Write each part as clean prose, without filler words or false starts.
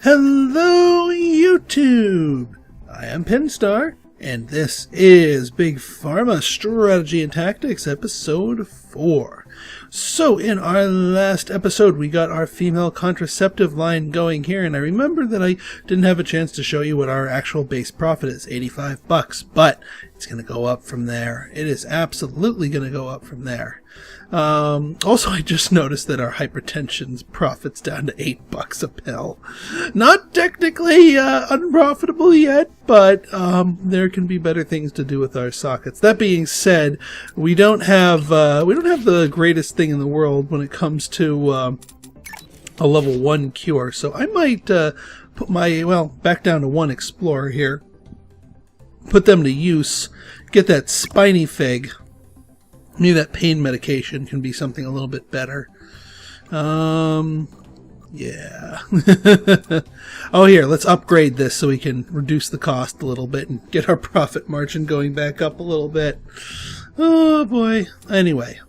Hello, YouTube! I am Pinstar, and this is Big Pharma Strategy and Tactics, Episode 4. So, in our last episode, we got our female contraceptive line going here, and I remember that I didn't have a chance to show you what our actual base profit is, $85, but it's going to go up from there. It is absolutely going to go up from there. Also, I just noticed that our hypertension's profit's down to $8 a pill. Not technically unprofitable yet, but there can be better things to do with our sockets. That being said, we don't have the greatest thing in the world when it comes to a level 1 cure. So I might put my back down to 1 explorer here, put them to use, get that spiny fig. Maybe that pain medication can be something a little bit better. Yeah. Oh, here, let's upgrade this so we can reduce the cost a little bit and get our profit margin going back up a little bit. Oh, boy. Anyway.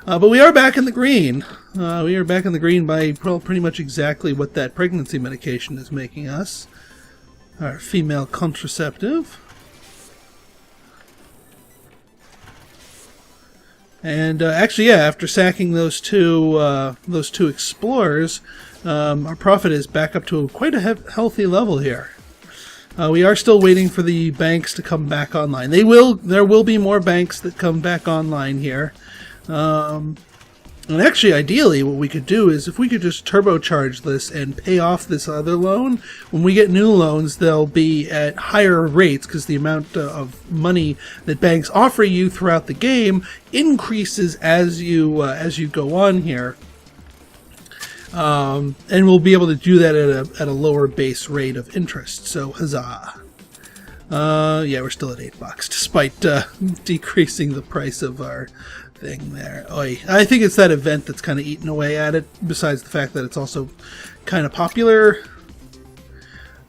But we are back in the green. We are back in the green by pretty much exactly what that pregnancy medication is making us. Our female contraceptive. And actually, yeah, after sacking those two explorers, our profit is back up to quite a healthy level here. We are still waiting for the banks to come back online. There will be more banks that come back online here. And actually, ideally, what we could do is if we could just turbocharge this and pay off this other loan, when we get new loans, they'll be at higher rates because the amount of money that banks offer you throughout the game increases as you go on here. And we'll be able to do that at a lower base rate of interest. So, huzzah! Yeah, we're still at $8 despite decreasing the price of our thing there. Oy. I think it's that event that's kind of eating away at it, besides the fact that it's also kind of popular.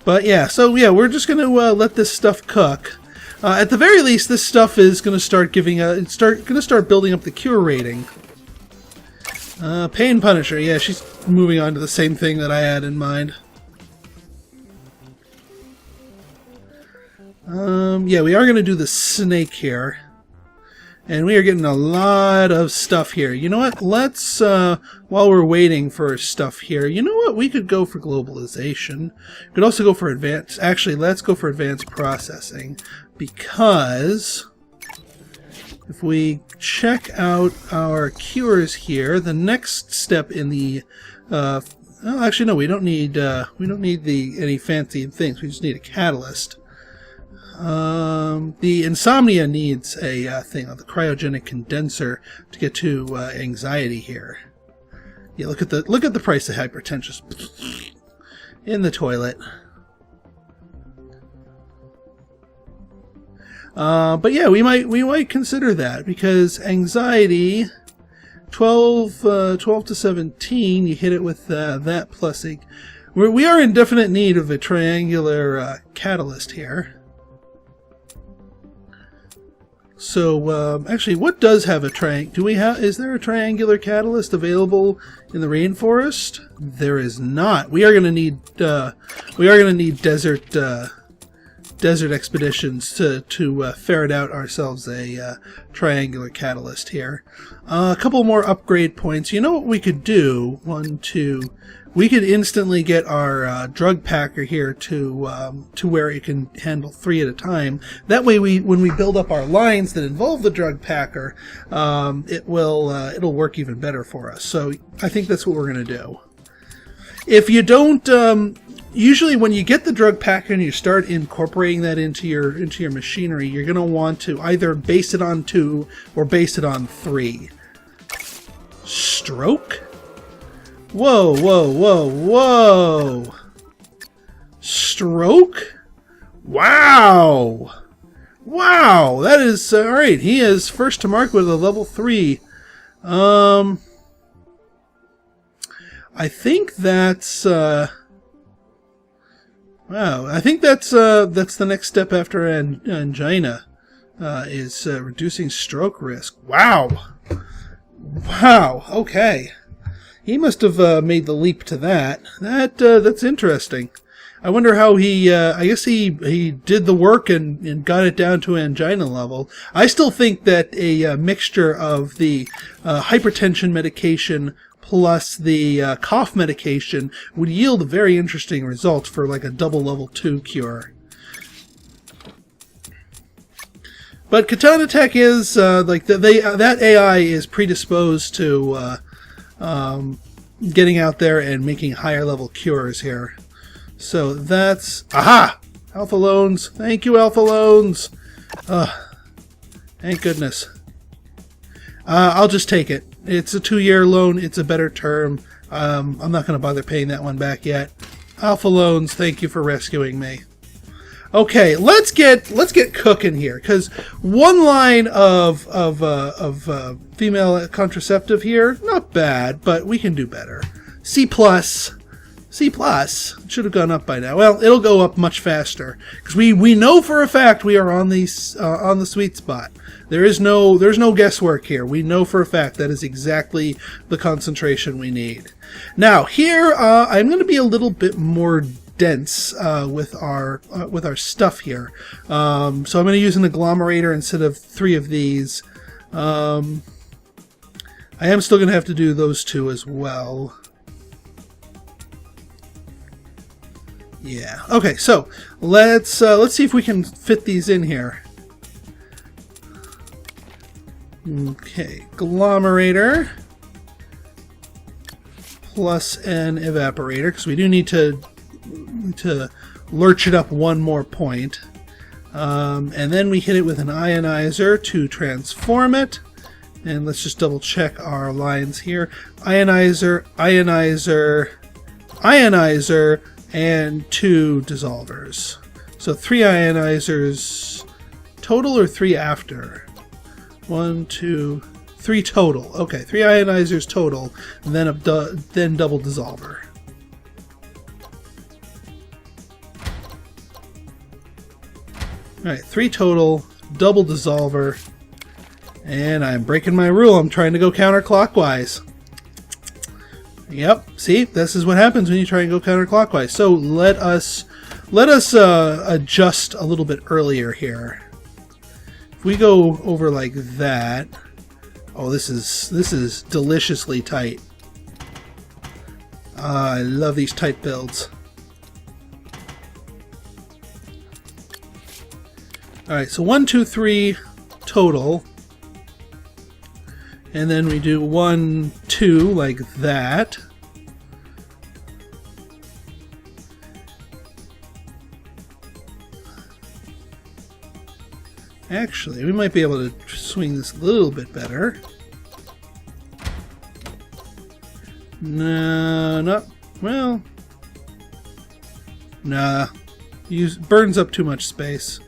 But yeah, so yeah, we're just going to let this stuff cook. At the very least, this stuff is going to start building up the cure rating. Pain Punisher, yeah, she's moving on to the same thing that I had in mind. Yeah, we are going to do the snake here. And we are getting a lot of stuff here. You know what? Let's, while we're waiting for stuff here, you know what? We could go for globalization. We could also go for advanced... Actually, let's go for advanced processing. Because if we check out our cures here, the next step in the... well, actually, no, we don't need any fancy things. We just need a catalyst. The insomnia needs a thing, the cryogenic condenser, to get to anxiety here. Yeah, look at the price of hypertension in the toilet. But yeah, we might consider that because anxiety 12 to 17, you hit it with that plus we are in definite need of a triangular catalyst here. So, actually, what does have a is there a triangular catalyst available in the rainforest? There is not. We are going to need desert expeditions to ferret out ourselves a triangular catalyst here. A couple more upgrade points. You know what we could do? 1, 2. We could instantly get our drug packer here to where it can handle 3 at a time. That way, when we build up our lines that involve the drug packer, it'll work even better for us. So I think that's what we're going to do. If you don't, usually when you get the drug packer and you start incorporating that into your machinery, you're going to want to either base it on 2 or base it on 3. Stroke? Whoa, whoa, whoa, whoa! Stroke? Wow! Wow! That is, alright, he is first to market with a level 3. I think that's, wow, I think that's the next step after angina, is reducing stroke risk. Wow! Wow, okay. He must have made the leap to that. That's interesting. I wonder how he, I guess he did the work and got it down to angina level. I still think that a mixture of the hypertension medication plus the cough medication would yield a very interesting result for like a double level 2 cure. But Katana Tech is, that AI is predisposed to getting out there and making higher level cures here. So that's... Aha! Alpha Loans. Thank you, Alpha Loans. Thank goodness. I'll just take it. It's a 2-year loan. It's a better term. I'm not going to bother paying that one back yet. Alpha Loans, thank you for rescuing me. Okay, let's get cooking here, because one line of female contraceptive here, not bad, but we can do better. C+. C+. Should have gone up by now. Well, it'll go up much faster because we know for a fact we are on the sweet spot. There's no guesswork here. We know for a fact that is exactly the concentration we need. Now here I'm going to be a little bit more dense with our stuff here. So I'm going to use an agglomerator instead of 3 of these. I am still going to have to do those 2 as well. Yeah. Okay, so let's see if we can fit these in here. Okay, agglomerator plus an evaporator, because we do need to lurch it up one more point. And then we hit it with an ionizer to transform it. And let's just double check our lines here. Ionizer, ionizer, ionizer, and 2 dissolvers. So 3 ionizers total or 3 after? 1, 2, 3 total. Okay, 3 ionizers total, and then double dissolver. Alright, 3 total, double dissolver, and I'm breaking my rule. I'm trying to go counterclockwise. Yep, see, this is what happens when you try and go counterclockwise. So let us adjust a little bit earlier here. If we go over like that, oh, this is deliciously tight. I love these tight builds. All right, so 1, 2, 3 total. And then we do 1, 2 like that. Actually, we might be able to swing this a little bit better. No, not well. Nah, burns up too much space.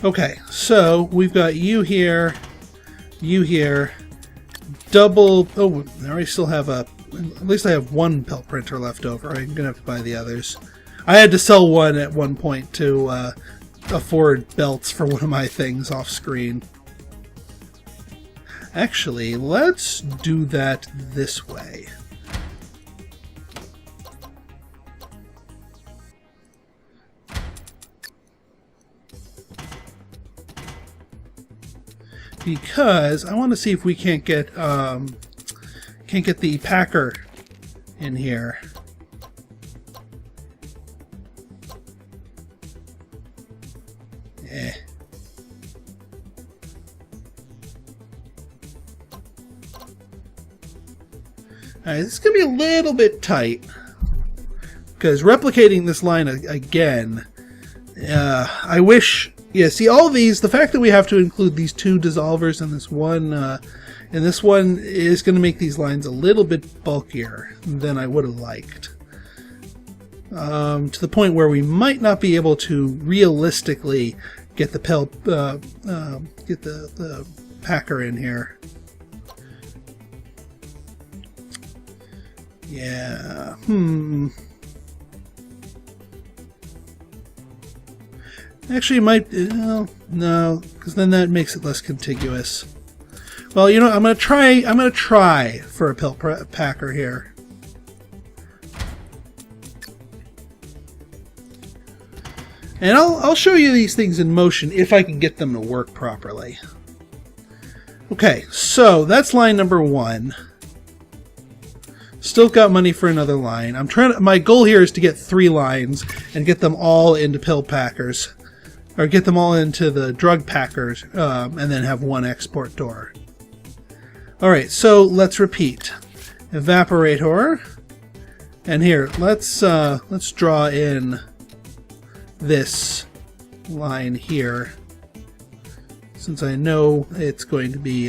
Okay, so we've got you here, double. Oh, I already still have at least I have 1 pill printer left over. I'm gonna have to buy the others. I had to sell one at one point to afford belts for one of my things off screen. Actually, let's do that this way. Because I want to see if we can't get the packer in here. Eh. Alright, this is going to be a little bit tight. Because replicating this line again, I wish... Yeah, see, all these, the fact that we have to include these 2 dissolvers in this one is going to make these lines a little bit bulkier than I would have liked. To the point where we might not be able to realistically get the the packer in here. Yeah, Actually, it might... no, because then that makes it less contiguous. Well, you know, I'm gonna try for a pill packer here. And I'll show you these things in motion if I can get them to work properly. Okay, so that's line number 1. Still got money for another line. My goal here is to get 3 lines and get them all into pill packers, or get them all into the drug packers, and then have 1 export door. All right, so let's repeat. Evaporator, and here let's draw in this line here, since I know it's going to be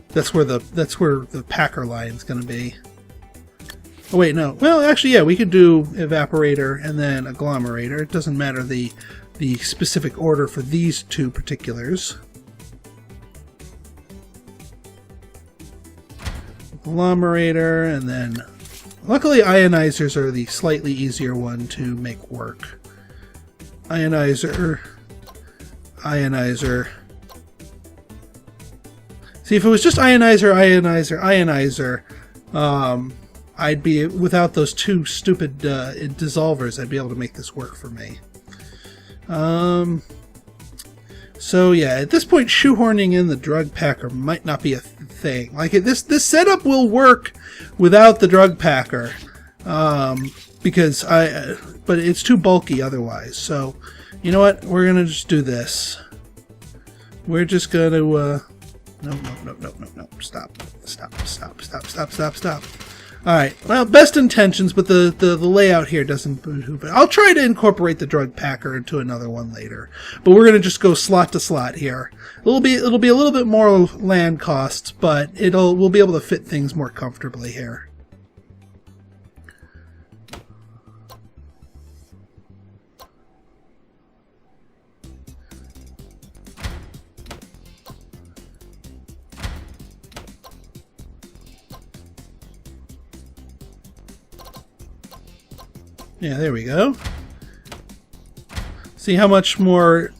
that's where the packer line is going to be. Oh wait, no. Well, actually, yeah, we could do evaporator and then agglomerator. It doesn't matter the specific order for these 2 particulars. Agglomerator, and then luckily ionizers are the slightly easier one to make work. Ionizer. See, if it was just ionizer, I'd be, without those 2 stupid dissolvers, I'd be able to make this work for me. So yeah, at this point, shoehorning in the drug packer might not be a thing. Like, this setup will work without the drug packer, because but it's too bulky otherwise. So, you know what? We're gonna just do this. We're just gonna no. Stop. Alright, well, best intentions, but the layout here doesn't boohoo. But I'll try to incorporate the drug packer into another one later. But we're going to just go slot to slot here. It'll be a little bit more land costs, but we'll be able to fit things more comfortably here. Yeah, there we go. See how much more...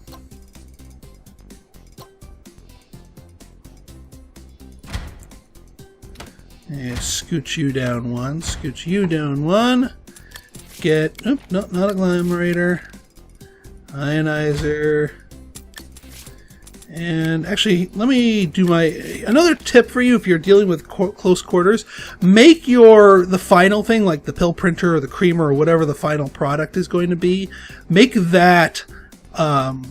Yeah, scooch you down 1, scooch you down 1. Get... Oop, no, not agglomerator. Ionizer. And actually, let me do another tip for you if you're dealing with close quarters. Make the final thing, like the pill printer or the creamer or whatever the final product is going to be, make that, oh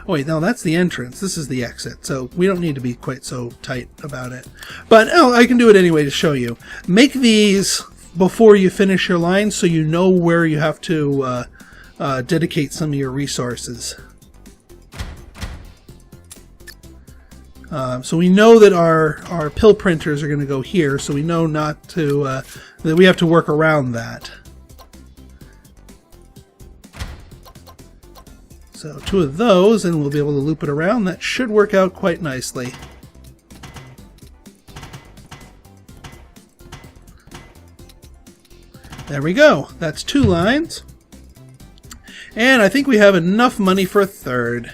wait, no, that's the entrance. This is the exit, so we don't need to be quite so tight about it. But I can do it anyway to show you. Make these before you finish your line so you know where you have to dedicate some of your resources. So we know that our pill printers are going to go here, so we know not to that we have to work around that. So 2 of those, and we'll be able to loop it around. That should work out quite nicely. There we go. That's 2 lines. And I think we have enough money for a 3rd.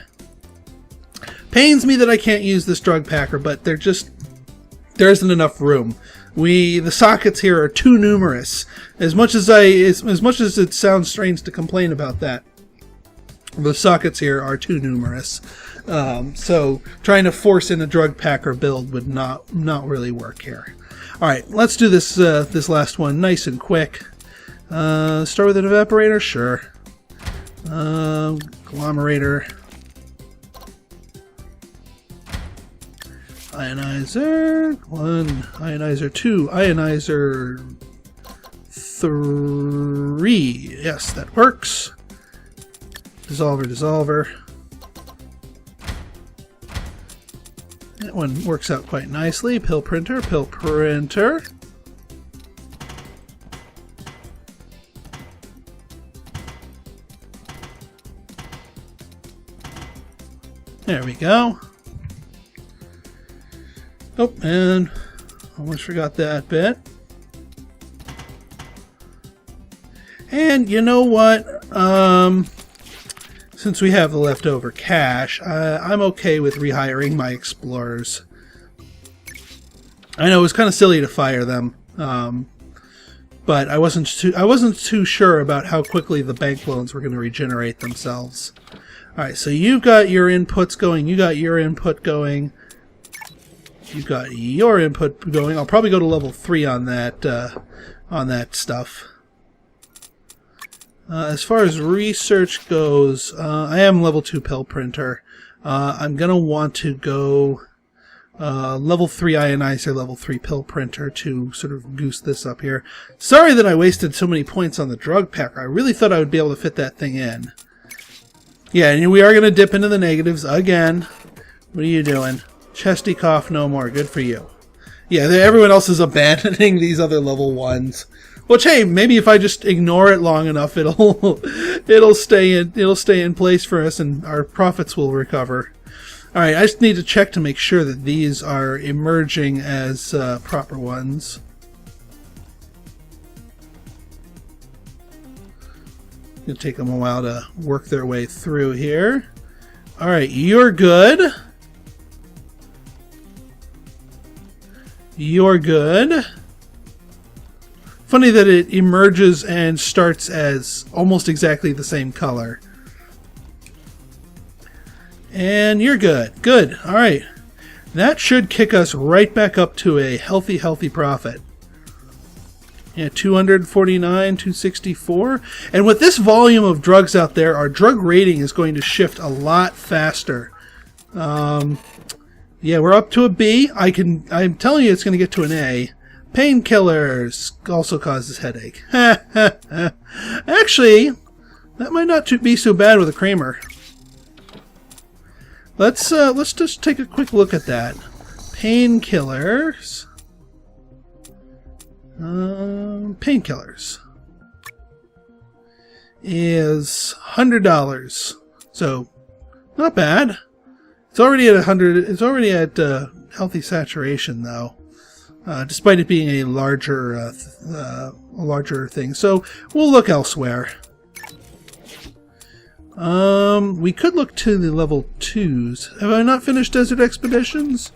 Pains me that I can't use this drug packer, but there isn't enough room. The sockets here are too numerous. As much as it sounds strange to complain about that, the sockets here are too numerous. So trying to force in a drug packer build would not really work here. All right, let's do this last one nice and quick. Start with an evaporator, sure. Agglomerator. Ionizer 1, ionizer 2, ionizer 3. Yes, that works. Dissolver. That one works out quite nicely. Pill printer. There we go. Oh, and almost forgot that bit. And you know what? since we have the leftover cash, I'm okay with rehiring my explorers. I know it was kind of silly to fire them, but I wasn't too sure about how quickly the bank loans were going to regenerate themselves. All right, so you've got your inputs going. You got your input going. You've got your input going. I'll probably go to level 3 on that stuff. As far as research goes, I am level 2 pill printer. I'm going to want to go level 3 ionizer, level 3 pill printer to sort of goose this up here. Sorry that I wasted so many points on the drug packer. I really thought I would be able to fit that thing in. Yeah, and we are going to dip into the negatives again. What are you doing? Chesty cough no more. Good for you. Yeah, everyone else is abandoning these other level 1s. Which, hey, maybe if I just ignore it long enough, it'll stay in place for us, and our profits will recover. All right, I just need to check to make sure that these are emerging as proper ones. It'll take them a while to work their way through here. All right, you're good. You're good. Funny that it emerges and starts as almost exactly the same color. And you're good. Good. All right. That should kick us right back up to a healthy profit. Yeah, 249, 264. And with this volume of drugs out there, our drug rating is going to shift a lot faster. Yeah, we're up to a B. I'm telling you it's going to get to an A. Painkillers also causes headache. Actually, that might not be so bad with a Kramer. Let's just take a quick look at that. Painkillers. Painkillers is $100. So not bad. It's already at 100. It's already at healthy saturation though. Despite it being a larger thing. So we'll look elsewhere. We could look to the level 2s. Have I not finished Desert Expeditions?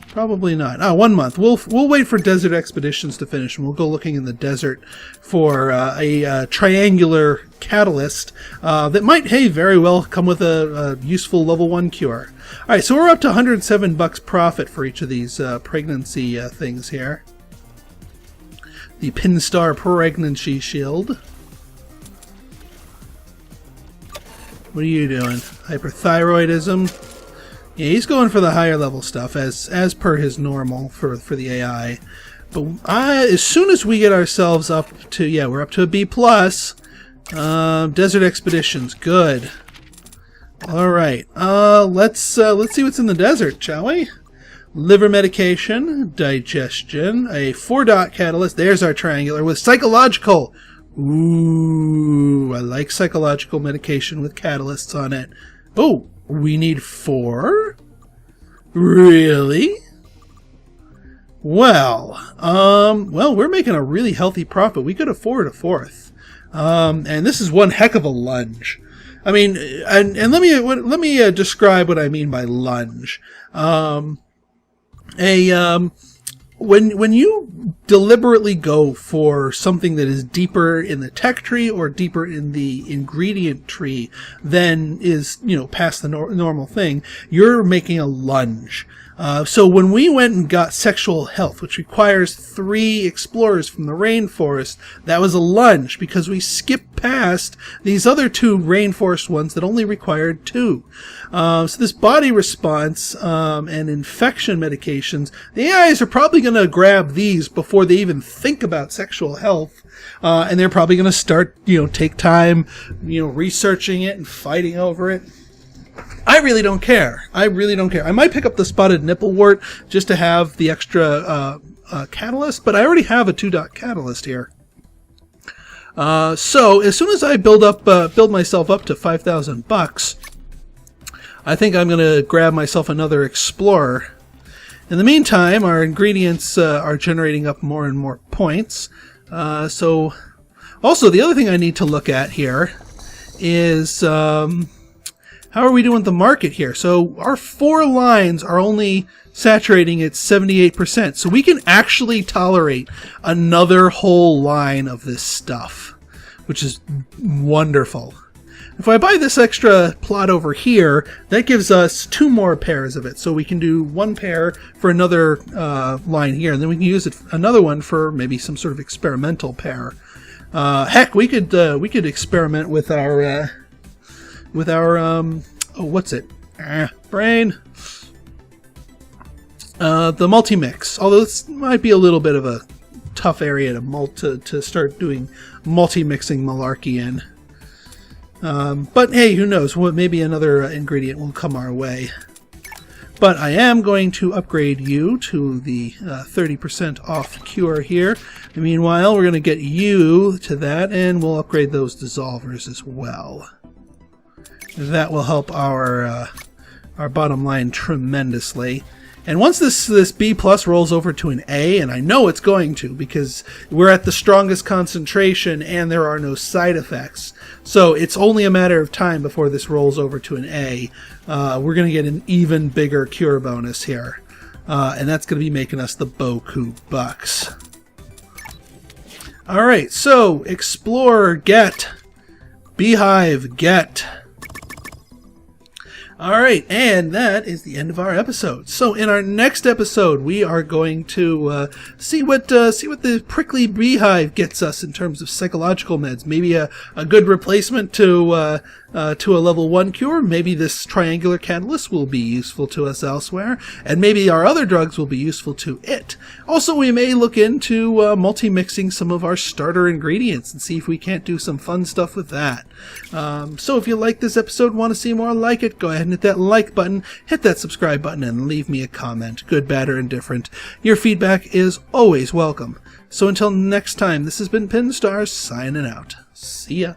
Probably not. 1 month. We'll wait for Desert Expeditions to finish, and we'll go looking in the desert for a triangular catalyst that might, hey, very well come with a useful level 1 cure. All right, so we're up to $107 profit for each of these pregnancy things here. The Pinstar Pregnancy Shield. What are you doing? Hyperthyroidism. Yeah, he's going for the higher level stuff as per his normal for the AI. But as soon as we get ourselves up to, yeah, we're up to a B+. Desert Expeditions, good. All right, let's see what's in the desert, shall we? Liver medication, digestion, a 4-dot catalyst. There's our triangular with psychological. Ooh, I like psychological medication with catalysts on it. Oh, we need 4? Really? Well, we're making a really healthy profit. We could afford a 4th. And this is one heck of a lunge. I mean, and let me describe what I mean by lunge. When you deliberately go for something that is deeper in the tech tree or deeper in the ingredient tree than is, past the normal thing, you're making a lunge. So when we went and got sexual health, which requires 3 explorers from the rainforest, that was a lunge because we skipped past these other 2 rainforest ones that only required 2. So this body response and infection medications, the AIs are probably going to grab these before they even think about sexual health. And they're probably going to start, take time, researching it and fighting over it. I really don't care. I might pick up the spotted nipple wart just to have the extra catalyst, but I already have a 2-dot catalyst here. So as soon as I build myself up to $5,000, I think I'm going to grab myself another explorer. In the meantime, our ingredients are generating up more and more points. So also the other thing I need to look at here is how are we doing with the market here? So our 4 lines are only saturating at 78%. So we can actually tolerate another whole line of this stuff, which is wonderful. If I buy this extra plot over here, that gives us 2 more pairs of it. So we can do 1 pair for another line here, and then we can use another one for maybe some sort of experimental pair. Heck, we could experiment with our oh, what's it? Brain. The multi-mix. Although this might be a little bit of a tough area to start doing multi-mixing malarkey in. But hey, who knows? Maybe another ingredient will come our way. But I am going to upgrade you to the 30% off cure here. And meanwhile, we're going to get you to that, and we'll upgrade those dissolvers as well. That will help our bottom line tremendously. And once this B plus rolls over to an A, and I know it's going to because we're at the strongest concentration and there are no side effects, so it's only a matter of time before this rolls over to an A. We're going to get an even bigger cure bonus here, and that's going to be making us the Boku bucks. All right, so explore, get, beehive, get. Alright, and that is the end of our episode. So in our next episode, we are going to see what the prickly beehive gets us in terms of psychological meds. Maybe a good replacement to a level 1 cure. Maybe this triangular catalyst will be useful to us elsewhere, and maybe our other drugs will be useful to it. Also, we may look into multi-mixing some of our starter ingredients and see if we can't do some fun stuff with that. So if you like this episode, want to see more like it, go ahead and hit that like button, hit that subscribe button, and leave me a comment, good, bad, or indifferent. Your feedback is always welcome. So until next time, this has been Pinstar signing out. See ya.